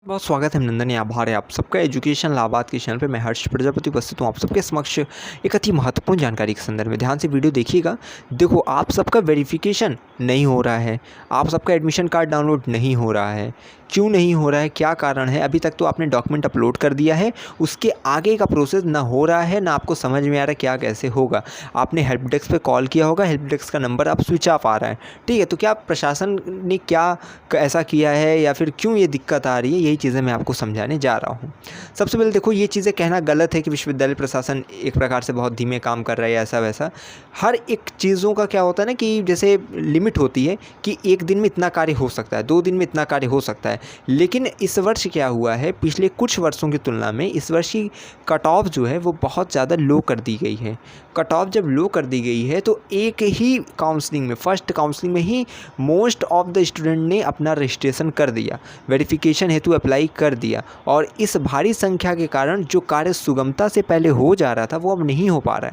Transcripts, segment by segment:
बहुत स्वागत है अभिनंदन या आभार है आप सबका एजुकेशन लाभार्थ के चैनल पे। मैं हर्ष प्रजापति उपस्थित हूँ आप सबके समक्ष एक अति महत्वपूर्ण जानकारी के संदर्भ में। ध्यान से वीडियो देखिएगा। देखो, आप सबका वेरिफिकेशन नहीं हो रहा है, आप सबका एडमिशन कार्ड डाउनलोड नहीं हो रहा है। क्यों नहीं हो रहा है, क्या कारण है? अभी तक तो आपने डॉक्यूमेंट अपलोड कर दिया है, उसके आगे का प्रोसेस ना हो रहा है, ना आपको समझ में आ रहा है क्या कैसे होगा। आपने हेल्प डेस्क पे कॉल किया होगा, हेल्प डेस्क का नंबर अब स्विच ऑफ आ रहा है। ठीक है, तो क्या प्रशासन ने क्या ऐसा किया है या फिर क्यों ये दिक्कत आ रही है, यही चीज़ें मैं आपको समझाने जा रहा हूँ। सबसे पहले देखो, ये चीज़ें कहना गलत है कि विश्वविद्यालय प्रशासन एक प्रकार से बहुत धीमे काम कर रहा है, ऐसा वैसा। हर एक चीज़ों का क्या होता है ना कि जैसे लिमिट होती है कि एक दिन में इतना कार्य हो सकता है, 2 दिन में इतना कार्य हो सकता है। लेकिन इस वर्ष क्या हुआ है, पिछले कुछ वर्षों की तुलना में इस वर्ष की कट ऑफ जो है वो बहुत ज़्यादा लो कर दी गई है। कट ऑफ जब लो कर दी गई है तो एक ही काउंसलिंग में, फर्स्ट काउंसलिंग में ही मोस्ट ऑफ द स्टूडेंट ने अपना रजिस्ट्रेशन कर दिया, वेरिफिकेशन हेतु अप्लाई कर दिया। और इस भारी संख्या के कारण जो कार्य सुगमता से पहले हो जा रहा था वो अब नहीं हो पा रहा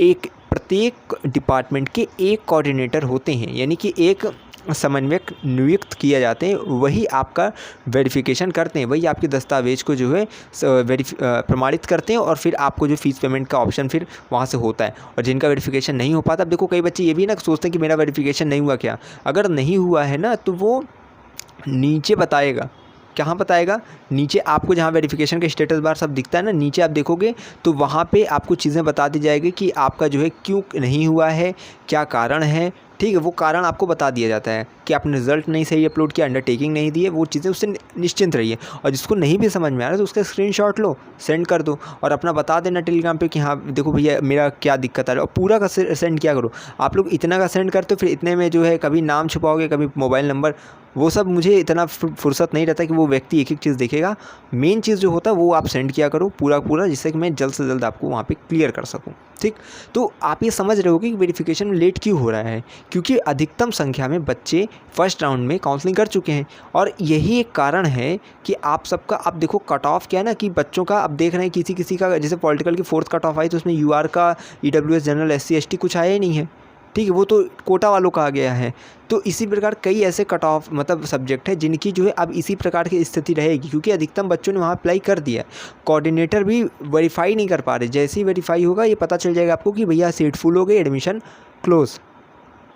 है। प्रत्येक डिपार्टमेंट के एक कोऑर्डिनेटर होते हैं, यानी कि एक समन्वयक नियुक्त किया जाते हैं, वही आपका वेरिफिकेशन करते हैं, वही आपके दस्तावेज को जो है प्रमाणित करते हैं और फिर आपको जो फ़ीस पेमेंट का ऑप्शन फिर वहाँ से होता है। और जिनका वेरिफिकेशन नहीं हो पाता, अब देखो कई बच्चे ये भी ना सोचते हैं कि मेरा वेरिफिकेशन नहीं हुआ। क्या अगर नहीं हुआ है ना, तो वो नीचे बताएगा। कहाँ बताएगा? नीचे आपको जहाँ वेरिफिकेशन का स्टेटस बार सब दिखता है ना, नीचे आप देखोगे तो वहाँ पे आपको चीज़ें बता दी जाएगी कि आपका जो है क्यों नहीं हुआ है, क्या कारण है। ठीक है, वो कारण आपको बता दिया जाता है कि आपने रिज़ल्ट नहीं सही अपलोड किया, अंडरटेकिंग नहीं दी है, वो चीज़ें उससे निश्चिंत रहिए। और जिसको नहीं भी समझ में आ रहा है तो उसका स्क्रीनशॉट लो, सेंड कर दो और अपना बता देना टेलीग्राम पे कि हाँ देखो भैया मेरा क्या दिक्कत आ रहा है। और पूरा का सेंड किया करो। आप लोग इतना का सेंड करते हो, फिर इतने में जो है कभी नाम छुपाओगे, कभी मोबाइल नंबर, वो सब मुझे इतना फुर्सत नहीं रहता कि वो व्यक्ति एक एक चीज़ देखेगा। मेन चीज़ जो होता है वो आप सेंड किया करो पूरा, जिससे कि मैं जल्द से जल्द आपको वहाँ पे क्लियर कर सकूँ। ठीक, तो आप ये समझ रहे होगे कि वेरिफिकेशन में लेट क्यों हो रहा है, क्योंकि अधिकतम संख्या में बच्चे फर्स्ट राउंड में काउंसलिंग कर चुके हैं। और यही एक कारण है कि आप सबका, अब देखो कट ऑफ क्या है ना कि बच्चों का, अब देख रहे हैं किसी का, जैसे पॉलिटिकल की 4th कट ऑफ आई तो उसमें यूआर का, ईडब्ल्यूएस जनरल, SC ST कुछ आया ही नहीं है। ठीक है, वो तो कोटा वालों का आ गया है। तो इसी प्रकार कई ऐसे कट ऑफ मतलब सब्जेक्ट है जिनकी जो है अब इसी प्रकार की स्थिति रहेगी, क्योंकि अधिकतम बच्चों ने वहाँ अप्लाई कर दिया। कोऑर्डिनेटर भी वेरीफाई नहीं कर पा रहे। जैसे ही वेरीफाई होगा ये पता चल जाएगा आपको कि भैया सीट फुल हो गई, एडमिशन क्लोज।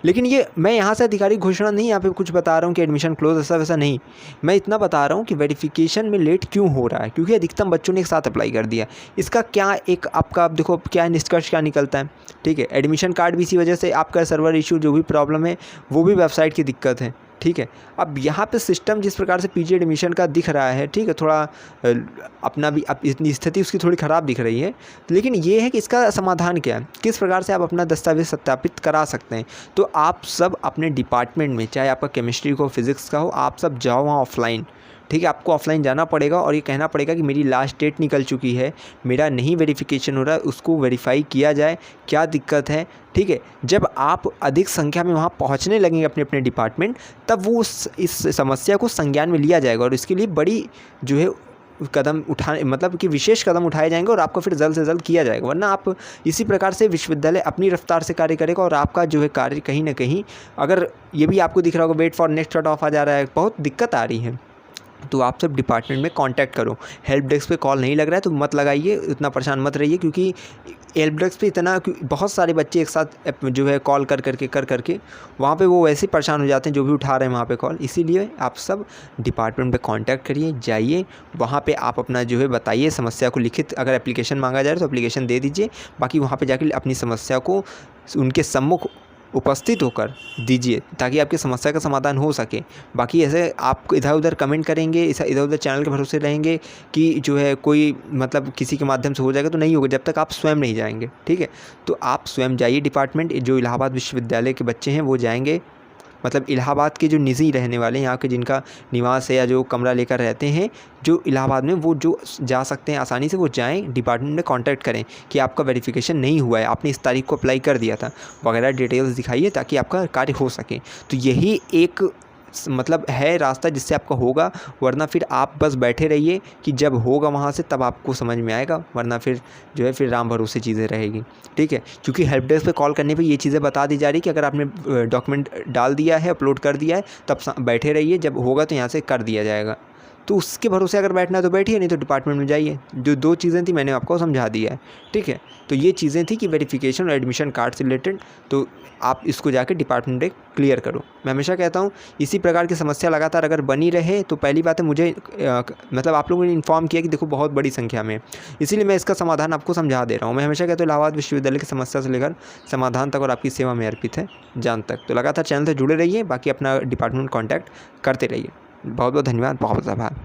लेकिन ये मैं यहाँ से आधिकारिक घोषणा नहीं यहाँ पे कुछ बता रहा हूँ कि एडमिशन क्लोज, ऐसा वैसा नहीं। मैं इतना बता रहा हूँ कि वेरिफिकेशन में लेट क्यों हो रहा है, क्योंकि अधिकतम बच्चों ने एक साथ अप्लाई कर दिया। इसका क्या एक आपका, अब देखो क्या निष्कर्ष क्या निकलता है। ठीक है, एडमिशन कार्ड भी इसी वजह से, आपका सर्वर इशू जो भी प्रॉब्लम है वो भी वेबसाइट की दिक्कत है। ठीक है, अब यहाँ पे सिस्टम जिस प्रकार से PG एडमिशन का दिख रहा है, ठीक है, थोड़ा अपना भी अब इतनी स्थिति उसकी थोड़ी ख़राब दिख रही है। लेकिन ये है कि इसका समाधान क्या है, किस प्रकार से आप अपना दस्तावेज सत्यापित करा सकते हैं। तो आप सब अपने डिपार्टमेंट में, चाहे आपका केमिस्ट्री का हो, फिज़िक्स का हो, आप सब जाओ वहाँ ऑफलाइन। ठीक है, आपको ऑफलाइन जाना पड़ेगा और ये कहना पड़ेगा कि मेरी लास्ट डेट निकल चुकी है, मेरा नहीं वेरिफिकेशन हो रहा है, उसको वेरीफाई किया जाए, क्या दिक्कत है। ठीक है, जब आप अधिक संख्या में वहाँ पहुँचने लगेंगे अपने अपने डिपार्टमेंट, तब वो इस समस्या को संज्ञान में लिया जाएगा और इसके लिए बड़ी जो है कदम उठाने, मतलब कि विशेष कदम उठाए जाएंगे और आपको फिर जल्द से जल्द किया जाएगा। वरना आप इसी प्रकार से विश्वविद्यालय अपनी रफ्तार से कार्य करेगा और आपका जो है कार्य कहीं ना कहीं, अगर ये भी आपको दिख रहा होगा wait for next cut off आ जा रहा है, बहुत दिक्कत आ रही है, तो आप सब डिपार्टमेंट में कांटेक्ट करो। हेल्प डेस्क पे कॉल नहीं लग रहा है तो मत लगाइए, इतना परेशान मत रहिए, क्योंकि हेल्प डेस्क पे इतना बहुत सारे बच्चे एक साथ जो है कॉल कर करके वहाँ पे वो वैसे ही परेशान हो जाते हैं जो भी उठा रहे हैं वहाँ पे कॉल। इसीलिए आप सब डिपार्टमेंट पे कांटेक्ट करिए, जाइए वहाँ पे, आप अपना जो है बताइए समस्या को, लिखित अगर एप्लीकेशन मांगा जाए तो एप्लीकेशन दे दीजिए। बाकी वहाँ पे जाके अपनी समस्या को उनके सम्मुख उपस्थित होकर दीजिए ताकि आपकी समस्या का समाधान हो सके। बाकी ऐसे आप इधर उधर कमेंट करेंगे, इधर उधर चैनल के भरोसे रहेंगे कि जो है कोई मतलब किसी के माध्यम से हो जाएगा, तो नहीं होगा जब तक आप स्वयं नहीं जाएंगे। ठीक है, तो आप स्वयं जाइए डिपार्टमेंट। जो इलाहाबाद विश्वविद्यालय के बच्चे हैं वो जाएंगे, मतलब इलाहाबाद के जो निजी रहने वाले यहाँ के, जिनका निवास है या जो कमरा लेकर रहते हैं जो इलाहाबाद में, वो जो जा सकते हैं आसानी से, वो जाएं डिपार्टमेंट में कांटेक्ट करें कि आपका वेरिफिकेशन नहीं हुआ है, आपने इस तारीख को अप्लाई कर दिया था वगैरह, डिटेल्स दिखाइए ताकि आपका कार्य हो सके। तो यही एक मतलब है रास्ता जिससे आपका होगा, वरना फिर आप बस बैठे रहिए कि जब होगा वहाँ से तब आपको समझ में आएगा, वरना फिर जो है फिर राम भरोसे चीज़ें रहेगी। ठीक है, क्योंकि हेल्प डेस्क पे कॉल करने पे ये चीज़ें बता दी जा रही कि अगर आपने डॉक्यूमेंट डाल दिया है, अपलोड कर दिया है, तब बैठे रहिए, जब होगा तो यहाँ से कर दिया जाएगा। तो उसके भरोसे अगर बैठना है तो बैठिए, नहीं तो डिपार्टमेंट में जाइए। जो 2 चीज़ें थी मैंने आपको समझा दिया है, ठीक है। तो ये चीज़ें थी कि वेरिफिकेशन और एडमिशन कार्ड से रिलेटेड, तो आप इसको जाके डिपार्टमेंट में क्लियर करो। मैं हमेशा कहता हूँ इसी प्रकार की समस्या लगातार अगर बनी रहे तो पहली बात है मुझे मतलब आप लोगों ने इन्फॉर्म किया कि देखो बहुत बड़ी संख्या में, इसीलिए मैं इसका समाधान आपको समझा दे रहा हूँ। मैं हमेशा कहता हूँ इलाहाबाद विश्वविद्यालय की समस्या से लेकर समाधान तक और आपकी सेवा में अर्पित है जान तक। तो लगातार चैनल से जुड़े रहिए, बाकी अपना डिपार्टमेंट कॉन्टैक्ट करते रहिए। बहुत बहुत धन्यवाद, बहुत बहुत आभार।